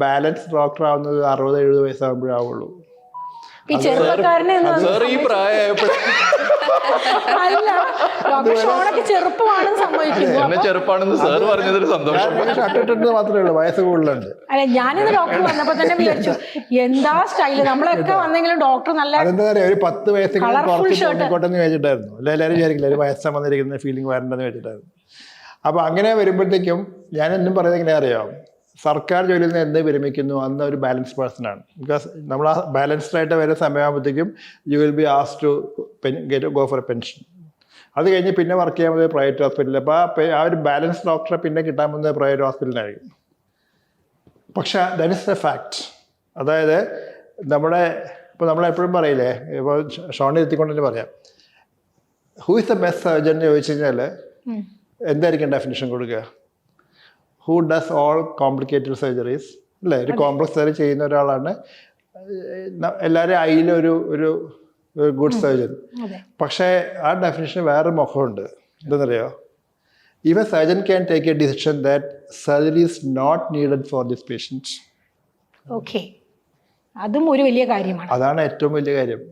Balance doctor ആവുന്നത് 60-70 വയസ്സാകുമ്പോഴാവുള്ളൂ. ഈ ചെറുപ്പക്കാരനെ ഈ പ്രായമായപ്പോഴേ ഡോക്ടർ ഷോണൊക്കെ ചെറുപ്പമാണെന്ന് സമ്മതിക്കുന്നു. എന്നെ ചെറുപ്പാണെന്ന് സാർ പറഞ്ഞതൊരു സന്തോഷം. ഷർട്ടിട്ട് മാത്രമേ ഉള്ളൂ, വയസ്സ് കൂടുതലുണ്ട്. അല്ല, ഞാനിന്ന് ഡോക്ടർ വന്നപ്പോ തന്നെ വിചാരിച്ചു എന്താ സ്റ്റൈല്. നമ്മളൊക്കെ വന്നെങ്കിലും ഡോക്ടർ നല്ല അതെന്താ പറയാ, ഒരു 10 വയസ്സെങ്കിലും പുറത്തോട്ടെന്ന് വെച്ചിട്ടായിരുന്നു. എല്ലാവരും വിചാരിക്കില്ല ഒരു വയസ്സാ വന്നിരിക്കുന്ന ഫീലിംഗ് വരണ്ടെന്ന് വെച്ചിട്ടായിരുന്നു. അപ്പൊ അങ്ങനെ വരുമ്പോഴത്തേക്കും ഞാൻ എന്നും പറയുന്നത് എങ്ങനെ അറിയാം, സർക്കാർ ജോലിയിൽ നിന്ന് എന്ത് വിരമിക്കുന്നു അന്ന് ഒരു ബാലൻസ് പേഴ്സൺ ആണ്. ബിക്കോസ് നമ്മൾ ആ ബാലൻസ്ഡ് ആയിട്ട് വരുന്ന സമയമാകുമ്പോഴത്തേക്കും you will be as to go for a pension. അത് കഴിഞ്ഞ് പിന്നെ വർക്ക് ചെയ്യാൻ പോകുന്നത് പ്രൈവറ്റ് ഹോസ്പിറ്റലിൽ. അപ്പോൾ ആ ഒരു ബാലൻസ് ഡോക്ടറെ പിന്നെ കിട്ടാൻ പോകുന്നത് പ്രൈവറ്റ് ഹോസ്പിറ്റലിനായിരിക്കും. പക്ഷെ ദാറ്റ് ഇസ് എ ഫാക്ട്. അതായത് ഇപ്പോൾ നമ്മളെപ്പോഴും പറയില്ലേ, ഇപ്പോൾ ഷോണി എത്തിക്കൊണ്ട് തന്നെ പറയാം, who is the best surgeon എന്ന് ചോദിച്ചു കഴിഞ്ഞാൽ എന്തായിരിക്കും ഡെഫിനിഷൻ കൊടുക്കുക? Who does all complicated surgeries അല്ലേ? ഒരു കോംപ്ലക്സ് സർജറി ചെയ്യുന്ന ഒരാളാണ് എല്ലാവരും അതിലൊരു ഒരു ഗുഡ് സർജൻ. പക്ഷേ ആ ഡെഫിനിഷൻ വേറെ മുഖമുണ്ട്. എന്താണെന്നറിയോ? Even surgeon can take a decision that surgery is not needed for this patient. Okay, അതും ഒരു വലിയ കാര്യമാണ്. അതാണ് ഏറ്റവും വലിയ കാര്യം.